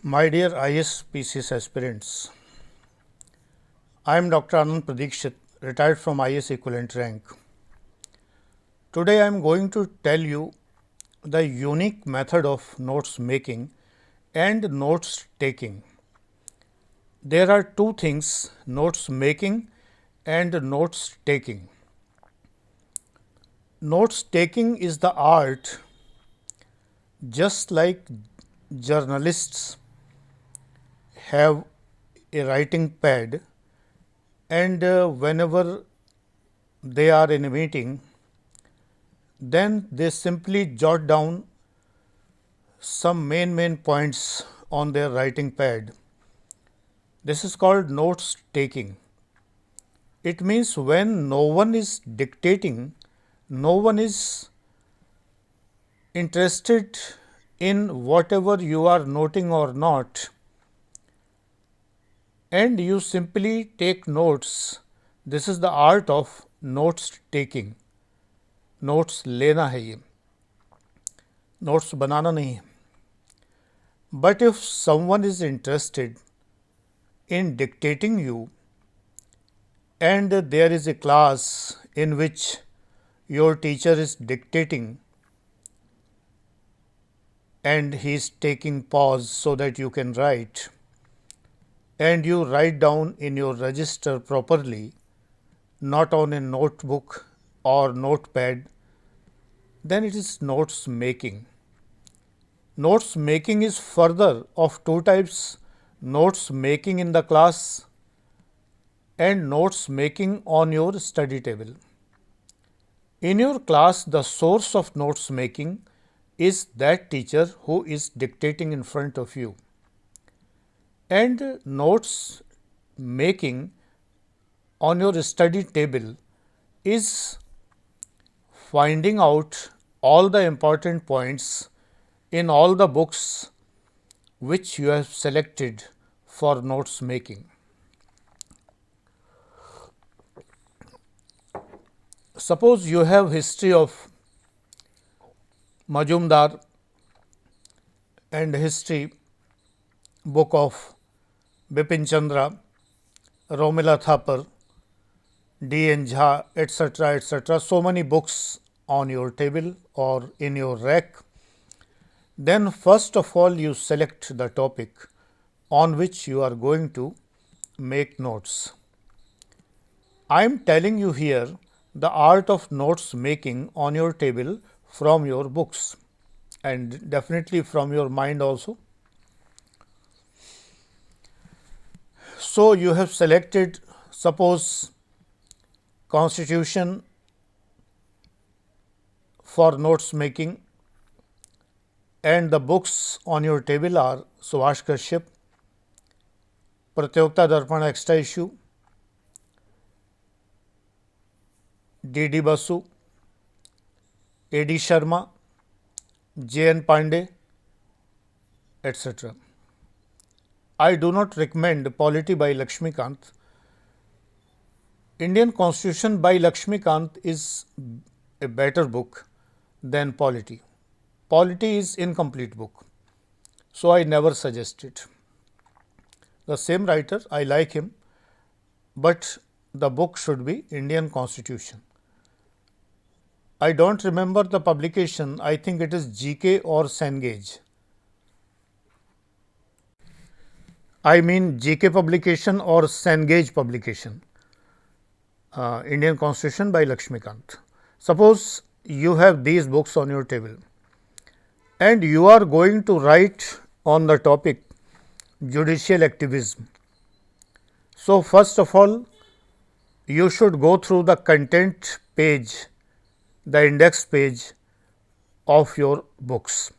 My dear IS PCS aspirants, I am Dr. Anand Pradikshit, retired from IS equivalent rank. Today I am going to tell you the unique method of notes making and notes taking. There are two things, notes making and notes taking. Notes taking is the art, just like journalists have a writing pad, and whenever they are in a meeting, then they simply jot down some main points on their writing pad. This is called notes taking. It means when no one is dictating, no one is interested in whatever you are noting or not, and you simply take notes. This is the art of notes taking. Notes लेना है, ये notes बनाना नहीं है. But if someone is interested in dictating you and there is a class in which your teacher is dictating and he is taking pause so that you can write, and you write down in your register properly, not on a notebook or notepad, then it is notes making. Notes making is further of two types: notes making in the class and notes making on your study table. In your class, the source of notes making is that teacher who is dictating in front of you. And notes making on your study table is finding out all the important points in all the books which you have selected for notes making. Suppose you have history of Majumdar and history book of Bipin Chandra, Romila Thapar, D.N. Jha, etc., so many books on your table or in your rack. Then first of all you select the topic on which you are going to make notes. I am telling you here the art of notes making on your table from your books and definitely from your mind also. So you have selected, suppose, Constitution for notes making, and the books on your table are Subhash Kashyap, Pratyogta Darpan extra issue, D.D. Basu, A.D. Sharma, J.N. Pandey, etc. I do not recommend Polity by Lakshmikant. Indian Constitution by Lakshmikant is a better book than Polity. Polity is incomplete book, so I never suggest it. The same writer, I like him, but the book should be Indian Constitution. I don't remember the publication. I think it is GK or Cengage. I mean GK publication or Cengage publication. Indian Constitution by Lakshmikant. Suppose you have these books on your table and you are going to write on the topic judicial activism. So first of all, you should go through the content page, the index page of your books.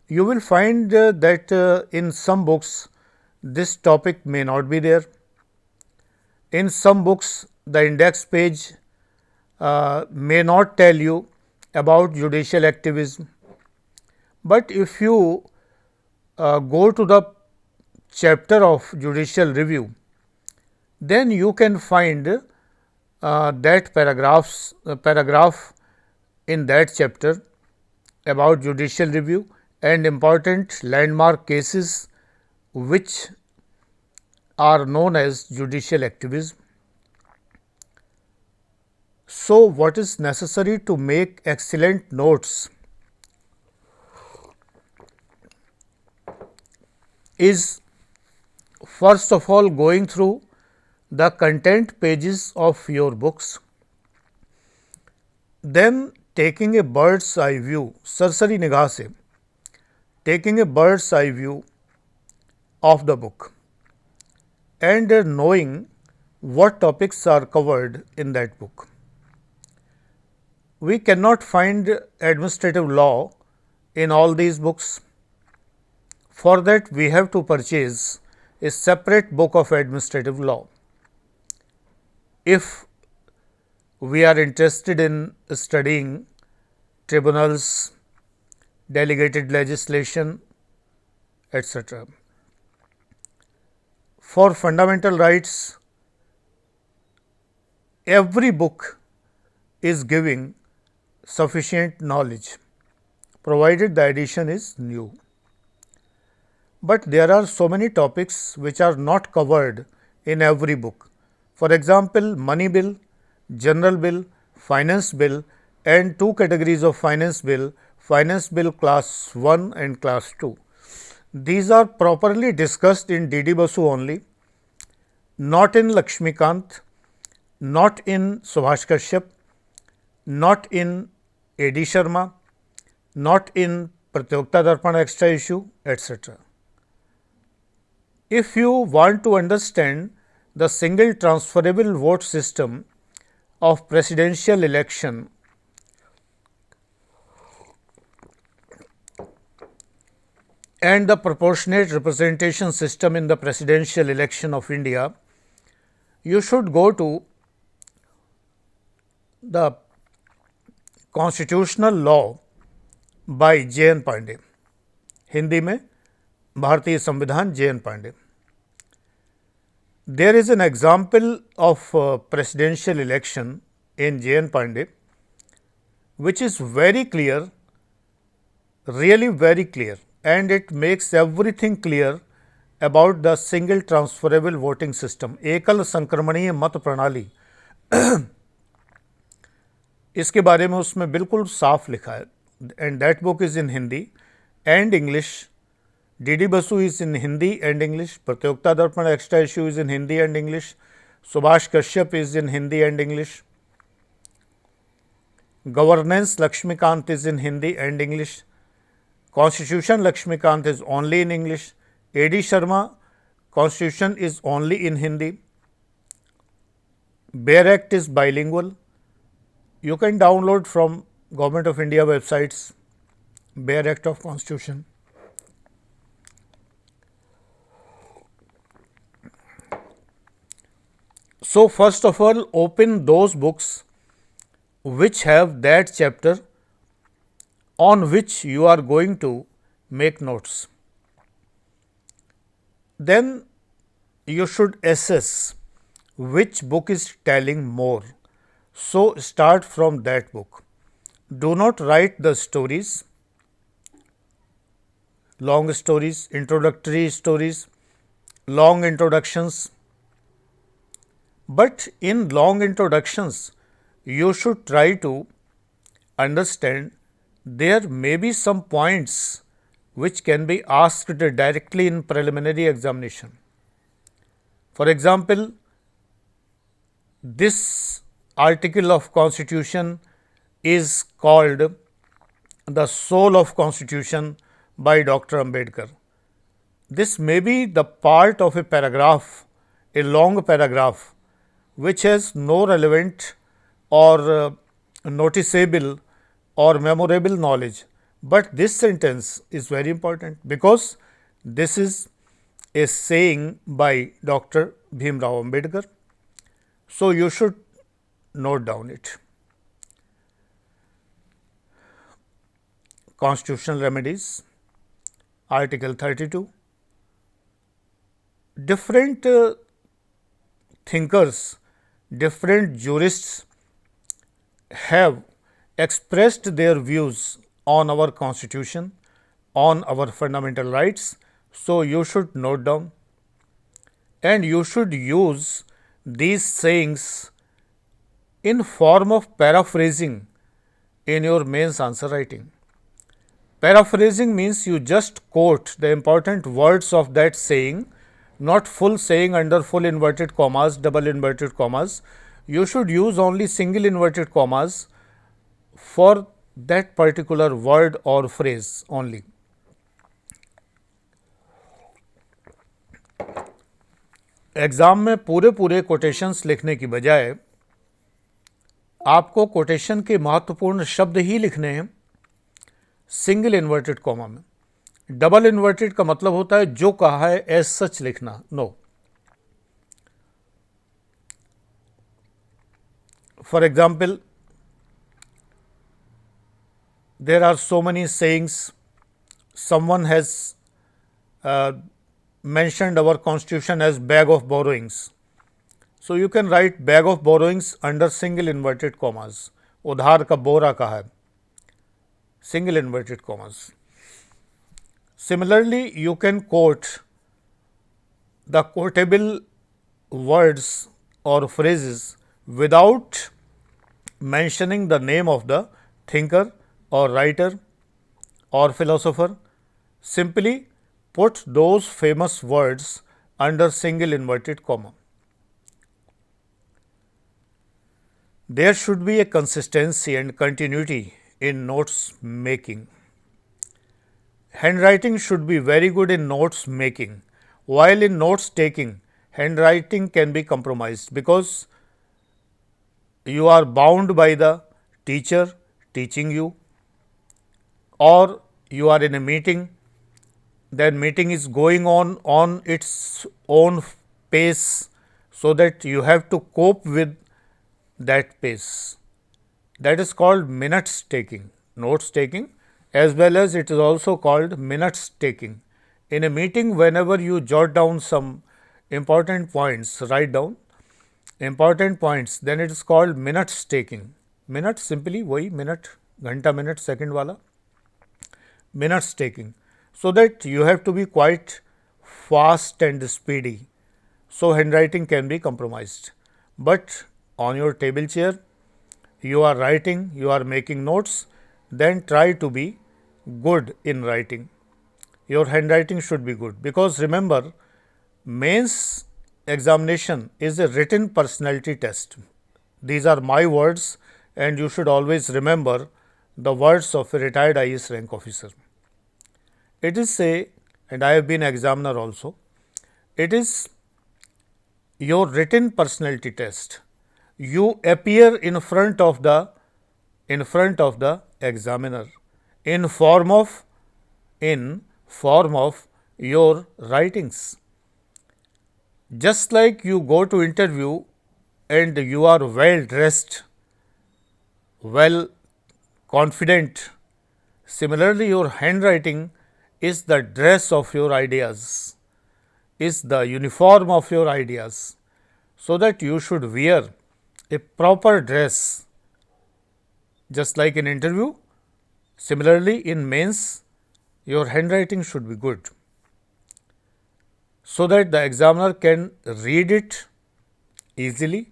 You will find that in some books this topic may not be there. In some books the index page may not tell you about judicial activism, but if you go to the chapter of judicial review, then you can find that paragraph in that chapter about judicial review and important landmark cases which are known as judicial activism. So, what is necessary to make excellent notes is first of all going through the content pages of your books, then taking a bird's eye view, सरसरी निगाह से taking a bird's eye view of the book and knowing what topics are covered in that book. We cannot find administrative law in all these books. For that, we have to purchase a separate book of administrative law. If we are interested in studying tribunals, delegated legislation, etc. For fundamental rights, every book is giving sufficient knowledge, provided the edition is new. But there are so many topics which are not covered in every book. For example, money bill, general bill, finance bill, and two categories of finance bill class 1 and class 2. These are properly discussed in D.D. Basu only, not in Lakshmikant, not in Subhash Kashyap, not in A.D. Sharma, not in Pratyogta Darpan extra issue, etc. If you want to understand the single transferable vote system of presidential election, and the proportionate representation system in the presidential election of India, you should go to the constitutional law by J.N. Pandey, Hindi में भारतीय संविधान J.N. Pandey. There is an example of presidential election in J.N. Pandey, which is very clear, really very clear, and it makes everything clear about the single transferable voting system. एकल संक्रमणीय मत प्रणाली इसके बारे में उसमें बिल्कुल साफ लिखा है, and that book is in Hindi and English. D.D. Basu is in Hindi and English. Pratyogta Darpan extra issue is in Hindi and English. Subhash Kashyap is in Hindi and English. Governance Lakshmikant is in Hindi and English. Constitution Lakshmikant is only in English. A.D. Sharma Constitution is only in Hindi. Bare Act is bilingual. You can download from Government of India websites Bare Act of Constitution. So, first of all, open those books which have that chapter on which you are going to make notes. Then you should assess which book is telling more. So, start from that book. Do not write the stories, long stories, introductory stories, long introductions. But in long introductions, you should try to understand there may be some points which can be asked directly in preliminary examination. For example, this article of Constitution is called the soul of Constitution by Dr. Ambedkar. This may be the part of a paragraph, a long paragraph, which has no relevant or noticeable or memorable knowledge, but this sentence is very important because this is a saying by Dr. Bhimrao Ambedkar. So, you should note down it. Constitutional remedies, Article 32. Different thinkers, different jurists have expressed their views on our constitution, on our fundamental rights. So you should note down, and you should use these sayings in form of paraphrasing in your mains answer writing. Paraphrasing means you just quote the important words of that saying, not full saying under full inverted commas, double inverted commas. You should use only single inverted commas for that particular word or phrase only. Exam में पूरे पूरे quotations लिखने की बजाय आपको quotation के महत्वपूर्ण शब्द ही लिखने हैं सिंगल इन्वर्टेड कॉमा में. डबल इन्वर्टेड का मतलब होता है जो कहा है एज सच लिखना. No. For example, there are so many sayings. Someone has mentioned our constitution as bag of borrowings. So you can write bag of borrowings under single inverted commas. उधार का बोरा कहा है, single inverted commas. Similarly, you can quote the quotable words or phrases without mentioning the name of the thinker or writer or philosopher. Simply put those famous words under single inverted comma. There should be a consistency and continuity in notes making. Handwriting should be very good in notes making, while in notes taking, handwriting can be compromised because you are bound by the teacher teaching you, or you are in a meeting, then meeting is going on its own pace, so that you have to cope with that pace. That is called minutes taking, notes taking, as well as it is also called minutes taking. In a meeting, whenever you jot down some important points, write down important points, then it is called minutes taking. Minutes simply वही minute, घंटा minute second वाला minutes taking, so that you have to be quite fast and speedy, so handwriting can be compromised. But on your table chair, you are writing, you are making notes, then try to be good in writing. Your handwriting should be good, because remember, mains examination is a written personality test. These are my words, and you should always remember the words of a retired IAS rank officer. It is and I have been examiner also, it is your written personality test. You appear in front of the examiner in form of your writings. Just like you go to interview and you are well dressed, well confident, similarly your handwriting is the dress of your ideas, is the uniform of your ideas, so that you should wear a proper dress. Just like in interview, similarly in mains, your handwriting should be good, so that the examiner can read it easily.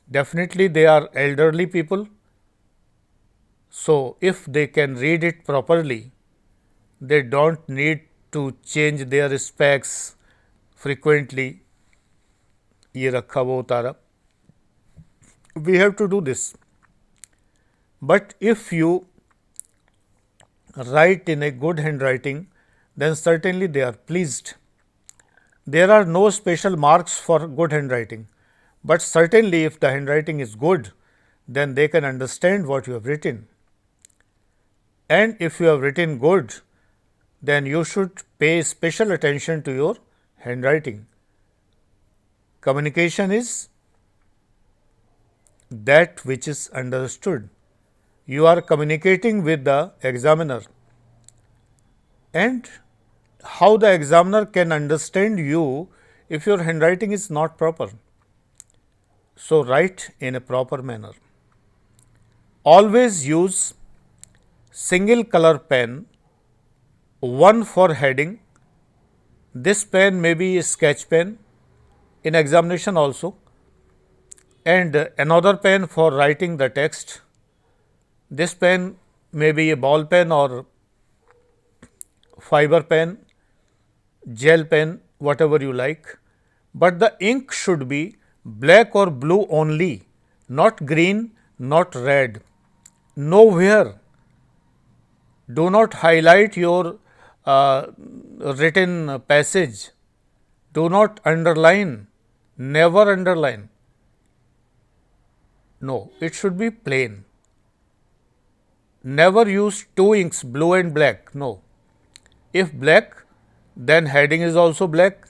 Definitely they are elderly people, so if they can read it properly, they don't need to change their specs frequently. ये रखा वो उतारा. We have to do this. But if you write in a good handwriting, then certainly they are pleased. There are no special marks for good handwriting, but certainly if the handwriting is good, then they can understand what you have written. And if you have written good, then you should pay special attention to your handwriting. Communication is that which is understood. You are communicating with the examiner, and how the examiner can understand you if your handwriting is not proper. So write in a proper manner. Always use single color pen, one for heading This pen may be a sketch pen in examination also, and another pen for writing the text. This pen may be a ball pen or fiber pen, gel pen, whatever you like, but the ink should be black or blue only, not green, not red. Nowhere do not highlight your written passage, do not underline, never underline. No, it should be plain. Never use two inks, blue and black. No. If black, then heading is also black.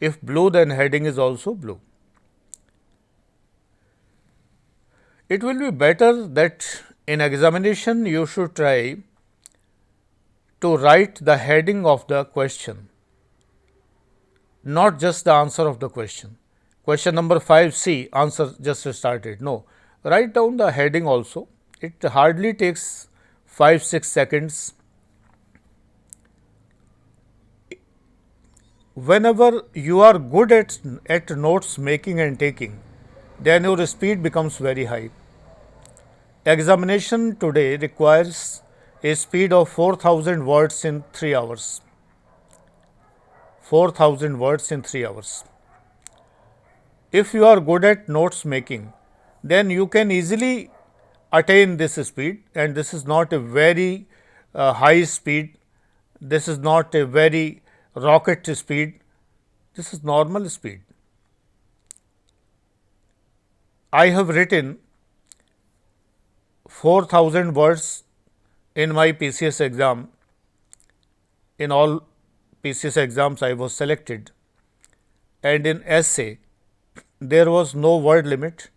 If blue, then heading is also blue. It will be better that in examination you should try to write the heading of the question, not just the answer of the question. Question number 5C, answer just started. No, write down the heading also. It hardly takes 5-6 seconds. Whenever you are good at notes making and taking, then your speed becomes very high. Examination today requires a speed of 4000 words in 3 hours. 4000 words in 3 hours. If you are good at notes making, then you can easily attain this speed, and this is not a very high speed, this is not a very rocket speed, this is normal speed. I have written 4000 words in my PCS exam. In all PCS exams I was selected, and in essay there was no word limit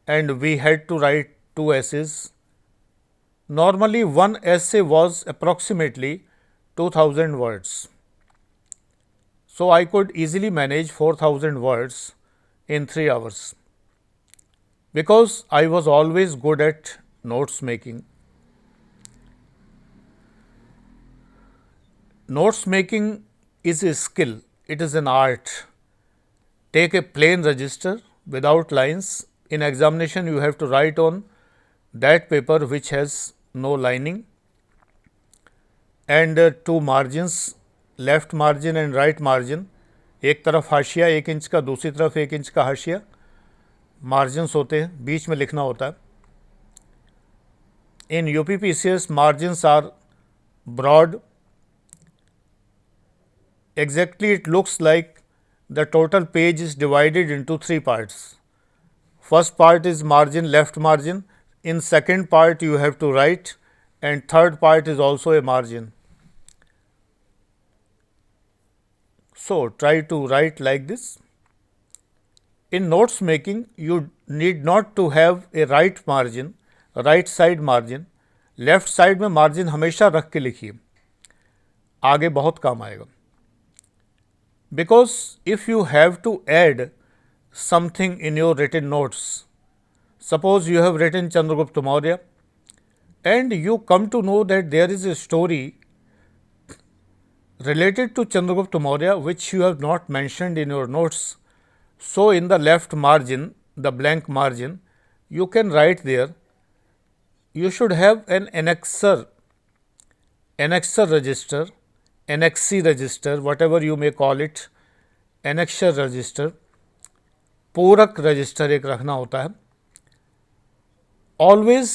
and we had to write 2 essays. Normally one essay was approximately 2000 words. So I could easily manage 4000 words in 3 hours because I was always good at notes making. Notes making is a skill, it is an art. Take a plain register without lines. In examination you have to write on that paper which has no lining, and 2 margins, left margin and right margin, एक तरफ हाशिया 1 inch का, दूसरी तरफ 1 inch का हाशिया, margins होते हैं, बीच में लिखना होता है. In UP PCS margins are broad. Exactly it looks like the total page is divided into 3 parts. First part is margin, left margin. In second part you have to write, and third part is also a margin. So try to write like this. In notes making you need not to have a right margin, right side margin. Left side में margin हमेशा रख के लिखिए, आगे बहुत काम आएगा. Because if you have to add something in your written notes, suppose you have written Chandragupta Maurya and you come to know that there is a story related to Chandragupta Maurya which you have not mentioned in your notes. So in the left margin, the blank margin, you can write there, you should have an annexer register, annexee register, whatever you may call it, annexure register, पूरक register एक रखना होता है. Always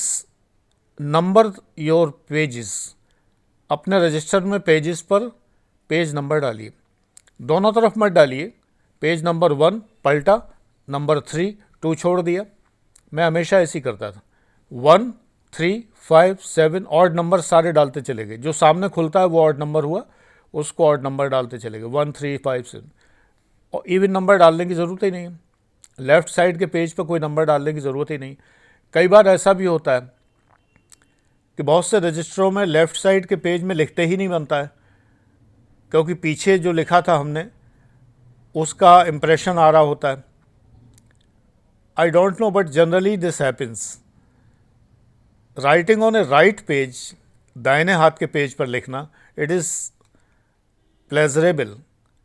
number your pages. अपने register में pages पर page number डालिए, दोनों तरफ मत डालिए. पेज नंबर 1 पलटा, नंबर 3 2 छोड़ दिया. मैं हमेशा ऐसे ही करता था. 1 3 5 7 ऑड नंबर सारे डालते चले गए. जो सामने खुलता है वो ऑड नंबर हुआ, उसको ऑड नंबर डालते चले गए. 1 3 5 7. और इवन नंबर डालने की ज़रूरत ही नहीं है. लेफ़्ट साइड के पेज पर कोई नंबर डालने की ज़रूरत ही नहीं. कई बार ऐसा भी होता है कि बहुत से रजिस्टरों में लेफ़्ट साइड के पेज में लिखते ही नहीं बनता है, क्योंकि पीछे जो लिखा था हमने उसका इम्प्रेशन आ रहा होता है. I don't know, but generally this happens. Writing on A right page, दाहिने हाथ के पेज पर लिखना, it is pleasurable,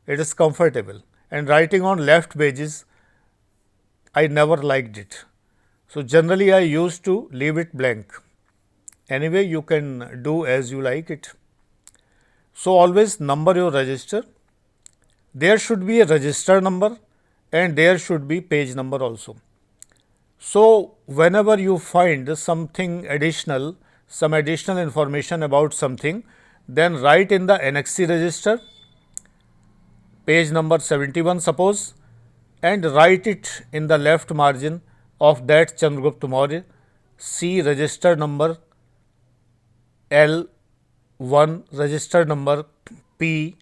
it is comfortable, and writing on left pages, I never liked it. So, generally I used to leave it blank. Anyway, you can do as you like it. So, always number your register. There should be a register number and there should be page number also. So, whenever you find something additional, some additional information about something, then write in the NXC register, page number 71 suppose, and write it in the left margin of that Chandragupta Maurya, C register number L1, register number P,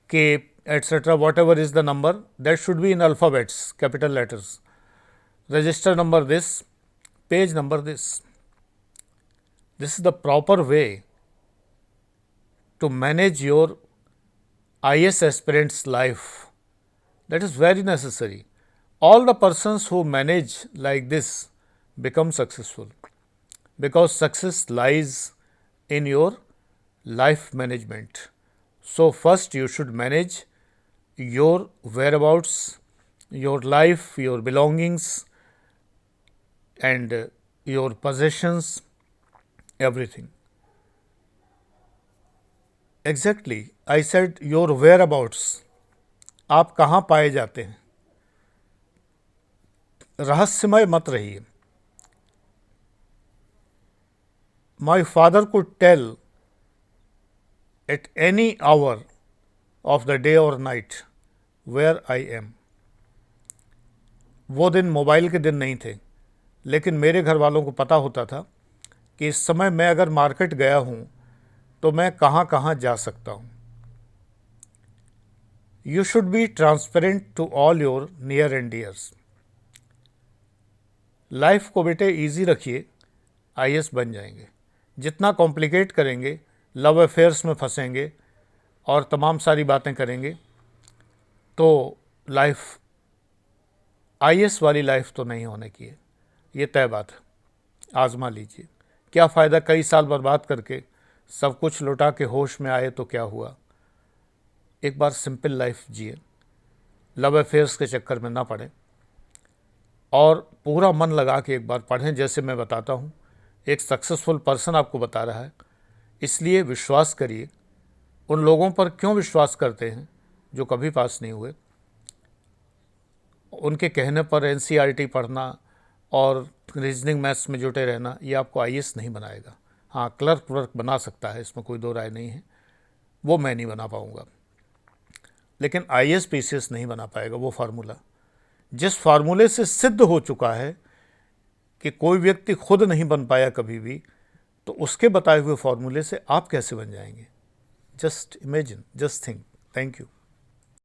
K, etc. Whatever is the number, that should be in alphabets, capital letters. Register number this, page number this. This is the proper way to manage your IS aspirant's life. That is very necessary. All the persons who manage like this become successful, because success lies in your life management. So, first you should manage your whereabouts, your life, your belongings, and your possessions, everything. Exactly, I said your whereabouts. आप कहाँ पाए जाते हैं, रहस्यमय मत रहिए. My father could tell at any hour of the day or night where I am. वो दिन मोबाइल के दिन नहीं थे, लेकिन मेरे घर वालों को पता होता था कि इस समय मैं अगर मार्केट गया हूँ तो मैं कहाँ कहाँ जा सकता हूँ. You should be transparent to all your near and dears. Life को बेटे ईजी रखिए, IS बन जाएंगे. जितना कॉम्प्लिकेट करेंगे, लव अफेयर्स में फंसेंगे और तमाम सारी बातें करेंगे, तो लाइफ IS वाली लाइफ तो नहीं होने की है, ये तय बात है. आजमा लीजिए. क्या फ़ायदा कई साल बर्बाद करके सब कुछ लौटा के होश में आए तो क्या हुआ. एक बार सिंपल लाइफ जिए, लव अफेयर्स के चक्कर में ना पड़े, और पूरा मन लगा के एक बार पढ़ें. जैसे मैं बताता हूँ, एक सक्सेसफुल पर्सन आपको बता रहा है, इसलिए विश्वास करिए. उन लोगों पर क्यों विश्वास करते हैं जो कभी पास नहीं हुए. उनके कहने पर NCERT पढ़ना और रीजनिंग मैथ्स में जुटे रहना, ये आपको IS नहीं बनाएगा. हाँ, क्लर्क वर्क बना सकता है, इसमें कोई दो राय नहीं है, वो मैं नहीं बना पाऊँगा, लेकिन IS PCS नहीं बना पाएगा. वो फार्मूला जिस फार्मूले से सिद्ध हो चुका है कि कोई व्यक्ति खुद नहीं बन पाया कभी भी, तो उसके बताए हुए फार्मूले से आप कैसे बन जाएंगे. Just imagine, just think. Thank you.